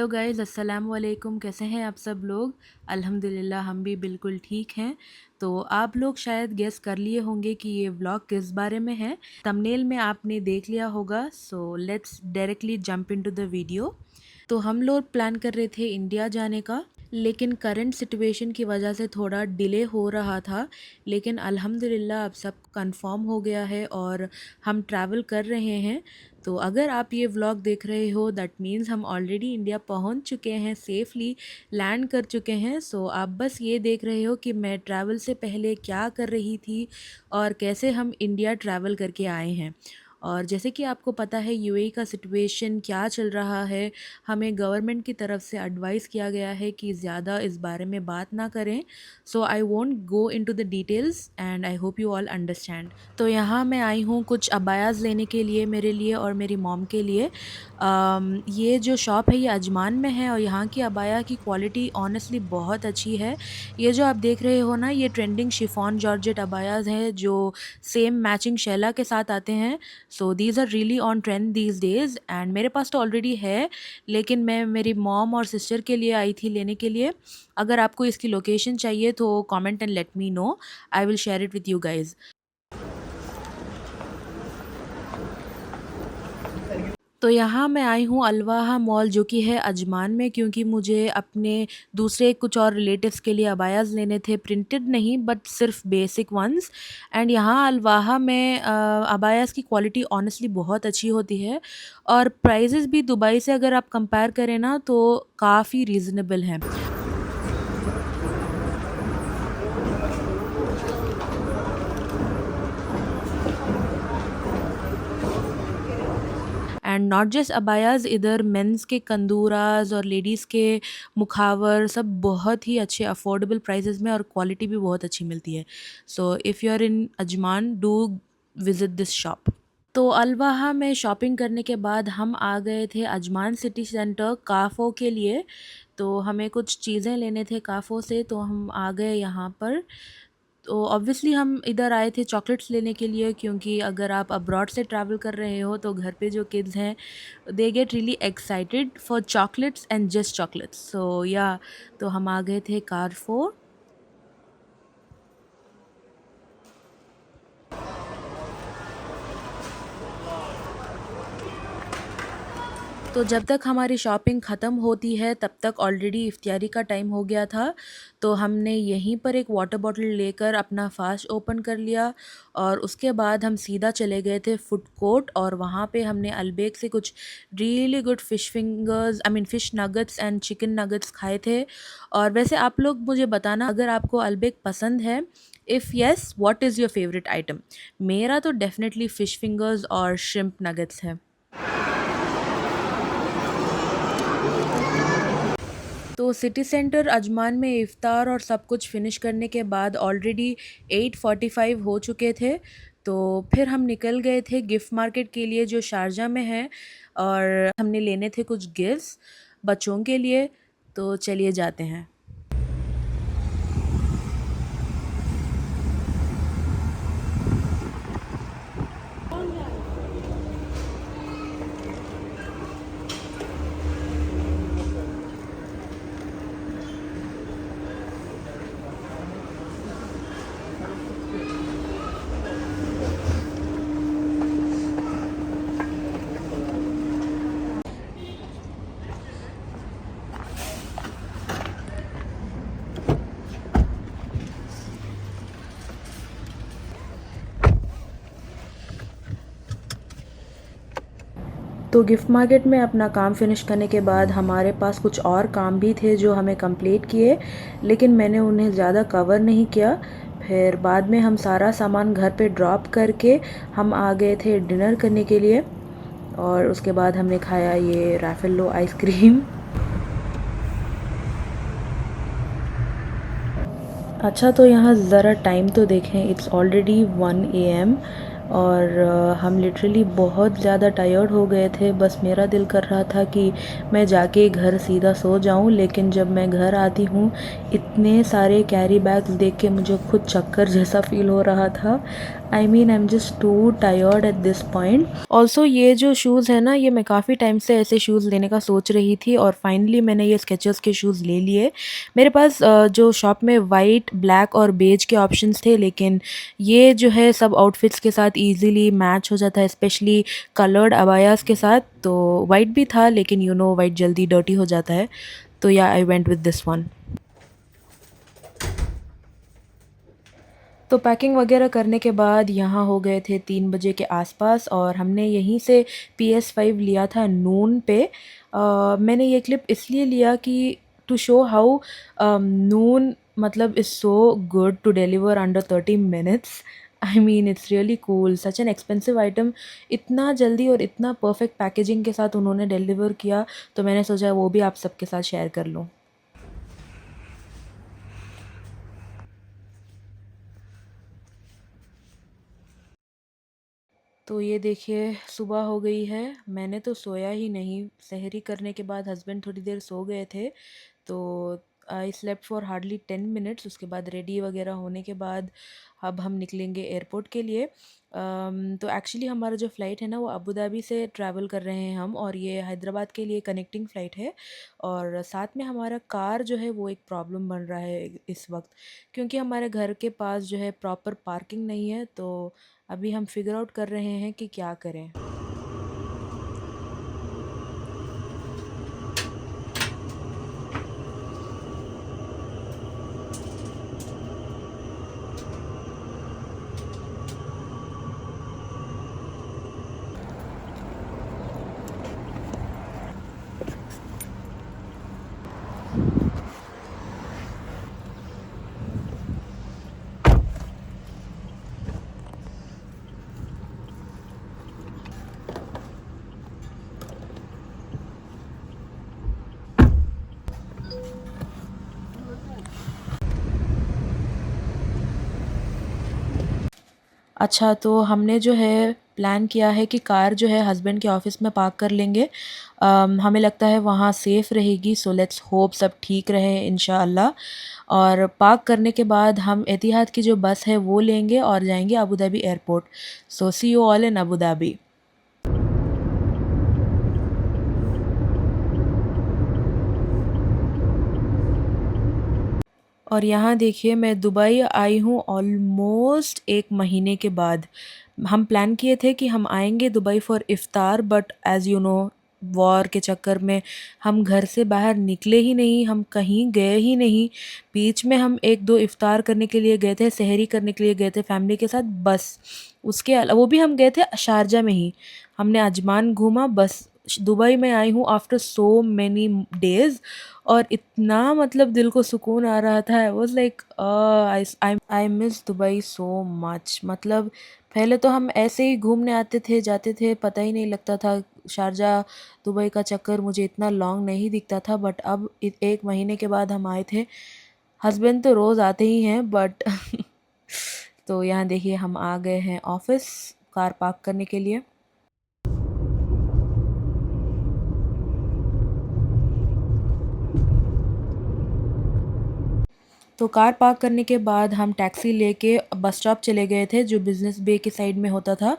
Hello guys, अस्सलाम वालेकुम। कैसे हैं आप सब लोग? अल्हम्दुलिल्लाह हम भी बिल्कुल ठीक हैं। तो आप लोग शायद गेस कर लिए होंगे कि ये व्लॉग किस बारे में है। थंबनेल में आपने देख लिया होगा। So let's directly jump into the video. तो हम लोग प्लान कर रहे थे इंडिया जाने का, लेकिन करंट सिचुएशन की वजह से थोड़ा डिले हो रहा था। लेकिन अल्हम्दुलिल्लाह अब सब कंफर्म हो गया है और हम ट्रैवल कर रहे हैं। तो अगर आप ये व्लॉग देख रहे हो दैट मीन्स हम ऑलरेडी इंडिया पहुंच चुके हैं, सेफली लैंड कर चुके हैं। सो आप बस ये देख रहे हो कि मैं ट्रैवल से पहले क्या कर रही थी और कैसे हम इंडिया ट्रैवल करके आए हैं। और जैसे कि आपको पता है यूएई का सिचुएशन क्या चल रहा है, हमें गवर्नमेंट की तरफ से एडवाइस किया गया है कि ज़्यादा इस बारे में बात ना करें। So I won't go into the details and I hope you all understand. तो यहाँ मैं आई हूँ कुछ अबायाज़ लेने के लिए, मेरे लिए और मेरी मॉम के लिए। ये जो शॉप है ये अजमान में है और यहाँ की अबाया की क्वालिटी ऑनेस्टली बहुत अच्छी है। ये जो आप देख रहे हो ना, ये ट्रेंडिंग शिफॉन जॉर्जेट अबायाज़ हैं जो सेम मैचिंग शैला के साथ आते हैं। So these are really on trend these days and मेरे पास तो ऑलरेडी है, लेकिन मैं मेरी मॉम और सिस्टर के लिए आई थी लेने के लिए। अगर आपको इसकी लोकेशन चाहिए तो comment and let me know, I will share it with you guys. तो यहाँ मैं आई हूँ अलवाहा मॉल जो कि है अजमान में, क्योंकि मुझे अपने दूसरे कुछ और रिलेटिव्स के लिए अबायाज़ लेने थे, प्रिंटेड नहीं बट सिर्फ बेसिक वंस। एंड यहाँ अलवाहा में अबायाज़ की क्वालिटी ऑनेस्टली बहुत अच्छी होती है और प्राइजेज़ भी दुबई से अगर आप कंपेयर करें ना तो काफ़ी रीज़नेबल हैं। एंड नॉट जस्ट अबायाज़, इधर मेंस के कंदूराज और लेडीज़ के मुखावर सब बहुत ही अच्छे अफोर्डेबल प्राइसेस में और क्वालिटी भी बहुत अच्छी मिलती है। So if you are in Ajman do visit this shop. तो अलवाहा में शॉपिंग करने के बाद हम आ गए थे अजमान सिटी सेंटर काफ़ो के लिए। तो हमें कुछ चीज़ें लेने थे काफ़ो से, तो हम आ गए यहाँ पर। तो ऑब्वियसली हम इधर आए थे चॉकलेट्स लेने के लिए, क्योंकि अगर आप अब्रॉड से ट्रैवल कर रहे हो तो घर पे जो किड्स हैं they get really excited for chocolates and just chocolates. So yeah, तो हम आ गए थे कारफोर। तो जब तक हमारी शॉपिंग ख़त्म होती है तब तक ऑलरेडी इफ्तियारी का टाइम हो गया था। तो हमने यहीं पर एक वाटर बॉटल लेकर अपना फ़ास्ट ओपन कर लिया और उसके बाद हम सीधा चले गए थे फूड कोर्ट और वहाँ पे हमने अलबेक से कुछ really good fish fingers, I mean fish nuggets and chicken nuggets खाए थे। और वैसे आप लोग मुझे बताना अगर आपको अलबेक पसंद है। If yes, what is your favourite item? मेरा तो डेफ़िनेटली फ़िश फिंगर्स और श्रिम्प नगेट्स है। तो सिटी सेंटर अजमान में इफ़्तार और सब कुछ फ़िनिश करने के बाद ऑलरेडी 8:45 हो चुके थे। तो फिर हम निकल गए थे गिफ्ट मार्केट के लिए जो शारजा में है, और हमने लेने थे कुछ गिफ्ट्स बच्चों के लिए। तो चलिए जाते हैं। तो गिफ्ट मार्केट में अपना काम फिनिश करने के बाद हमारे पास कुछ और काम भी थे जो हमें कंप्लीट किए, लेकिन मैंने उन्हें ज़्यादा कवर नहीं किया। फिर बाद में हम सारा सामान घर पे ड्रॉप करके हम आ गए थे डिनर करने के लिए, और उसके बाद हमने खाया ये रैफेलो आइसक्रीम। अच्छा, तो यहाँ ज़रा टाइम तो देखें, इट्स ऑलरेडी 1 AM और हम लिटरली बहुत ज़्यादा टायर्ड हो गए थे। बस मेरा दिल कर रहा था कि मैं जाके घर सीधा सो जाऊँ, लेकिन जब मैं घर आती हूँ इतने सारे कैरी बैग्स देख के मुझे खुद चक्कर जैसा फ़ील हो रहा था। I am just to tired at this point. Also ये जो शूज़ है ना, ये मैं काफ़ी टाइम से ऐसे शूज़ लेने का सोच रही थी और फाइनली मैंने ये स्केचर्स के शूज़ ले लिए। मेरे पास जो शॉप में वाइट, ब्लैक और बेज के ऑप्शंस थे, लेकिन ये जो है सब आउटफिट्स के साथ ईज़िली मैच हो जाता है, स्पेशली कलर्ड अबायास के साथ। तो वाइट भी था, लेकिन वाइट जल्दी डर्टी हो जाता है, तो या I went with this one. तो पैकिंग वगैरह करने के बाद यहाँ हो गए थे 3 बजे के आसपास, और हमने यहीं से PS5 लिया था नून पे। मैंने ये क्लिप इसलिए लिया कि टू शो हाउ नून मतलब is so good to deliver under 30 minutes. I mean it's really cool, such an expensive item इतना जल्दी और इतना परफेक्ट पैकेजिंग के साथ उन्होंने डिलीवर किया, तो मैंने सोचा वो भी आप सबके साथ शेयर कर लूँ। तो ये देखिए सुबह हो गई है। मैंने तो सोया ही नहीं, सहरी करने के बाद हस्बैंड थोड़ी देर सो गए थे, तो I slept for hardly 10 minutes. उसके बाद रेडी वगैरह होने के बाद अब हम निकलेंगे एयरपोर्ट के लिए। तो एक्चुअली हमारा जो फ़्लाइट है ना, वो अबू धाबी से ट्रैवल कर रहे हैं हम, और ये हैदराबाद के लिए कनेक्टिंग फ़्लाइट है। और साथ में हमारा कार जो है वो एक प्रॉब्लम बन रहा है इस वक्त, क्योंकि हमारे घर के पास जो है प्रॉपर पार्किंग नहीं है। तो अभी हम फिगर आउट कर रहे हैं कि क्या करें। अच्छा, तो हमने जो है प्लान किया है कि कार जो है हस्बैंड के ऑफ़िस में पार्क कर लेंगे। हमें लगता है वहाँ सेफ़ रहेगी, सो लेट्स होप सब ठीक रहे इंशाअल्लाह। और पार्क करने के बाद हम एतिहाद की जो बस है वो लेंगे और जाएंगे Abu Dhabi airport. So see you all in Abu Dhabi. और यहाँ देखिए मैं दुबई आई हूँ ऑलमोस्ट 1 महीने के बाद। हम प्लान किए थे कि हम आएंगे Dubai for iftar, but as you know war के चक्कर में हम घर से बाहर निकले ही नहीं, हम कहीं गए ही नहीं। बीच में हम एक दो इफ़्तार करने के लिए गए थे, सहरी करने के लिए गए थे फैमिली के साथ, बस। उसके वो भी हम गए थे शारजा में ही, हमने अजमान घूमा बस। दुबई में आई हूँ आफ्टर सो मैनी डेज़, और इतना मतलब दिल को सुकून आ रहा था। I was like I miss Dubai so much. मतलब पहले तो हम ऐसे ही घूमने आते थे जाते थे, पता ही नहीं लगता था। शारजा दुबई का चक्कर मुझे इतना लॉन्ग नहीं दिखता था, बट अब 1 महीने के बाद हम आए थे। हस्बैंड तो रोज़ आते ही हैं, बट तो यहाँ देखिए हम आ गए हैं ऑफिस कार पार्क करने के लिए। तो कार पार्क करने के बाद हम टैक्सी लेके बस स्टॉप चले गए थे, जो बिज़नेस बे की साइड में होता था।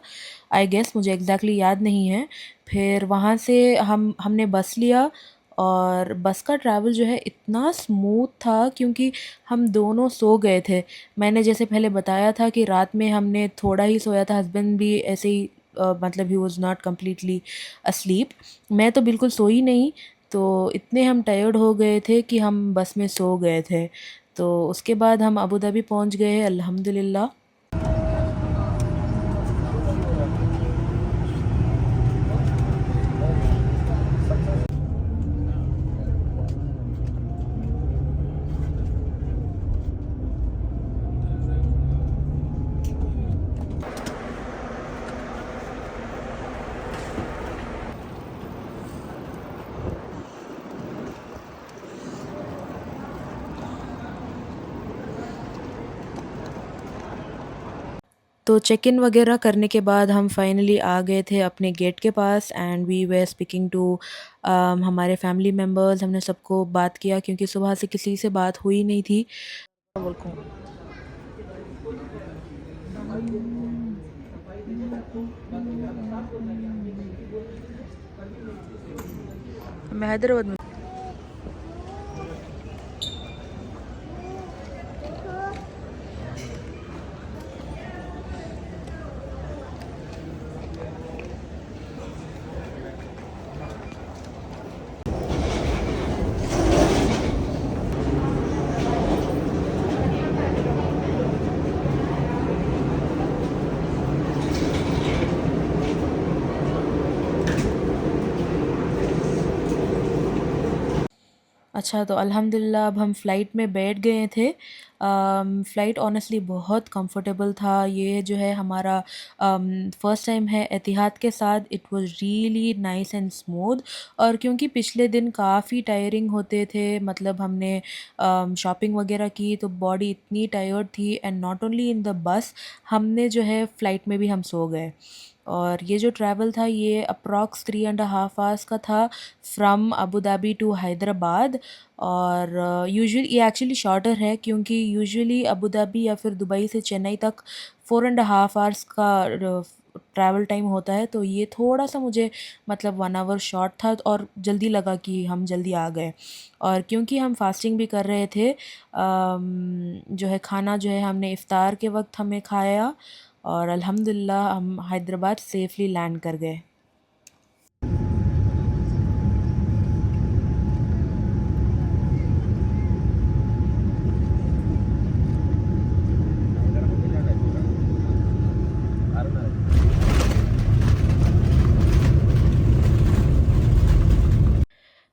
आई गेस, मुझे एग्जैक्टली याद नहीं है। फिर वहाँ से हमने बस लिया, और बस का ट्रैवल जो है इतना स्मूथ था, क्योंकि हम दोनों सो गए थे। मैंने जैसे पहले बताया था कि रात में हमने थोड़ा ही सोया था, हस्बैंड भी ऐसे ही मतलब he was not completely asleep. मैं तो बिल्कुल सोई नहीं। तो इतने हम टायर्ड हो गए थे कि हम बस में सो गए थे। तो उसके बाद हम अबू धाबी पहुंच गए अल्हम्दुलिल्लाह। तो चेक इन वगैरह करने के बाद हम फाइनली आ गए थे अपने गेट के पास, and we were speaking to हमारे फैमिली मेम्बर्स। हमने सबको बात किया, क्योंकि सुबह से किसी से बात हुई नहीं थी। मैं हैदराबाद में। अच्छा, तो अल्हम्दुलिल्लाह अब हम फ़्लाइट में बैठ गए थे। फ़्लाइट ऑनेस्टली बहुत कंफर्टेबल था। ये जो है हमारा फ़र्स्ट टाइम है एतिहाद के साथ। It was really nice and smooth. और क्योंकि पिछले दिन काफ़ी टायरिंग होते थे, मतलब हमने शॉपिंग वगैरह की, तो बॉडी इतनी टायर्ड थी। And not only in the bus, हमने जो है फ़्लाइट में भी हम सो गए। और ये जो ट्रैवल था ये अप्रॉक्स 3.5 आवर्स का था, from Abu Dhabi to Hyderabad. और यूजुअली ये एक्चुअली शॉर्टर है, क्योंकि यूजुअली अबू धाबी या फिर दुबई से चेन्नई तक 4.5 आवर्स का ट्रैवल टाइम होता है। तो ये थोड़ा सा मुझे मतलब 1 आवर शॉर्ट था, और जल्दी लगा कि हम जल्दी आ गए। और क्योंकि हम फास्टिंग भी कर रहे थे, जो है खाना जो है हमने इफ़्तार के वक्त हमें खाया। और अल्हम्दुलिल्लाह हम हैदराबाद सेफ़ली लैंड कर गए।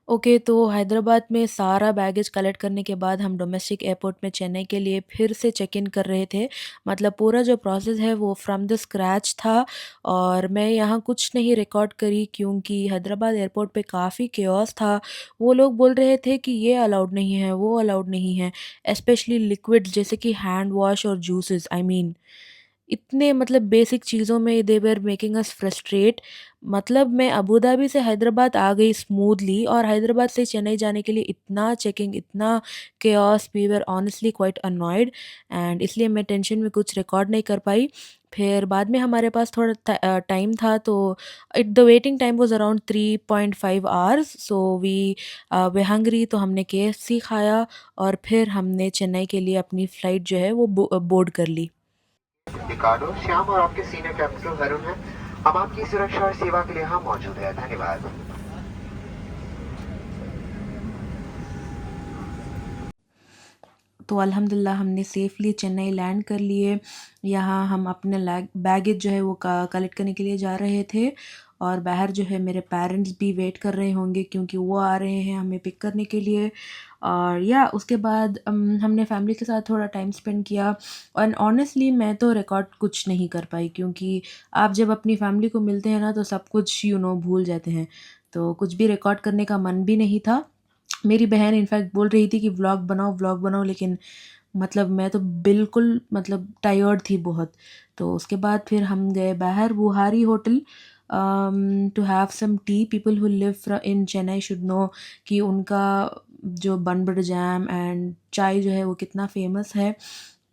ओके, तो हैदराबाद में सारा बैगेज कलेक्ट करने के बाद हम डोमेस्टिक एयरपोर्ट में चेन्नई के लिए फिर से चेक इन कर रहे थे। मतलब पूरा जो प्रोसेस है वो फ्रॉम द स्क्रैच था। और मैं यहाँ कुछ नहीं रिकॉर्ड करी, क्योंकि हैदराबाद एयरपोर्ट पे काफ़ी केओस था। वो लोग बोल रहे थे कि ये अलाउड नहीं है, वो अलाउड नहीं है, स्पेशली लिक्विड्स जैसे कि हैंड वॉश और जूसेस। आई मीन इतने मतलब बेसिक चीज़ों में दे वर मेकिंग अस फ्रस्ट्रेट। मतलब मैं अबू धाबी से हैदराबाद आ गई स्मूथली, और हैदराबाद से चेन्नई जाने के लिए इतना चेकिंग, इतना chaos, we were honestly quite annoyed. And इसलिए मैं टेंशन में कुछ रिकॉर्ड नहीं कर पाई। फिर बाद में हमारे पास थोड़ा टाइम था, तो it the waiting time was around 3.5 hours. So we were hungry, तो हमने केएफसी खाया। और फिर हमने चेन्नई के लिए अपनी फ़्लाइट जो है वो बोर्ड कर ली। रिकार्डो श्याम और आपके सीनियर कैप्टन वरुण हैं। हम आपकी सुरक्षा और सेवा के लिए यहाँ मौजूद है। धन्यवाद। तो अल्हम्दुलिल्लाह हमने सेफ़ली चेन्नई लैंड कर लिए। यहाँ हम अपने बैगेज जो है वो कलेक्ट करने के लिए जा रहे थे। और बाहर जो है मेरे पेरेंट्स भी वेट कर रहे होंगे, क्योंकि वो आ रहे हैं हमें पिक करने के लिए। और या उसके बाद हमने फैमिली के साथ थोड़ा टाइम स्पेंड किया। और ऑनेस्टली मैं तो रिकॉर्ड कुछ नहीं कर पाई, क्योंकि आप जब अपनी फैमिली को मिलते हैं ना, तो सब कुछ भूल जाते हैं। तो कुछ भी रिकॉर्ड करने का मन भी नहीं था। मेरी बहन इनफैक्ट बोल रही थी कि व्लॉग बनाओ, लेकिन मतलब मैं तो बिल्कुल मतलब टायर्ड थी बहुत। तो उसके बाद फिर हम गए बाहर Buhari hotel to have some tea. People who live in Chennai should know कि उनका जो बन बटर जैम एंड चाय जो है वो कितना फेमस है।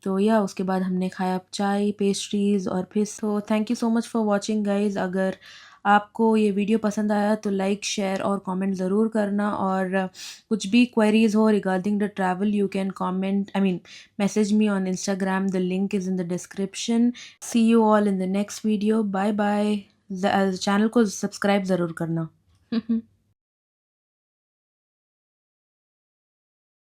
तो या उसके बाद हमने खाया चाय, पेस्ट्रीज़ और फिर। तो thank you so much for watching guys. अगर आपको ये वीडियो पसंद आया तो लाइक, शेयर और कमेंट ज़रूर करना। और कुछ भी क्वेरीज हो regarding the travel, you can comment, I mean message me on Instagram. The link is in the description. See you all in the next video. Bye bye. Channel को subscribe ज़रूर करना।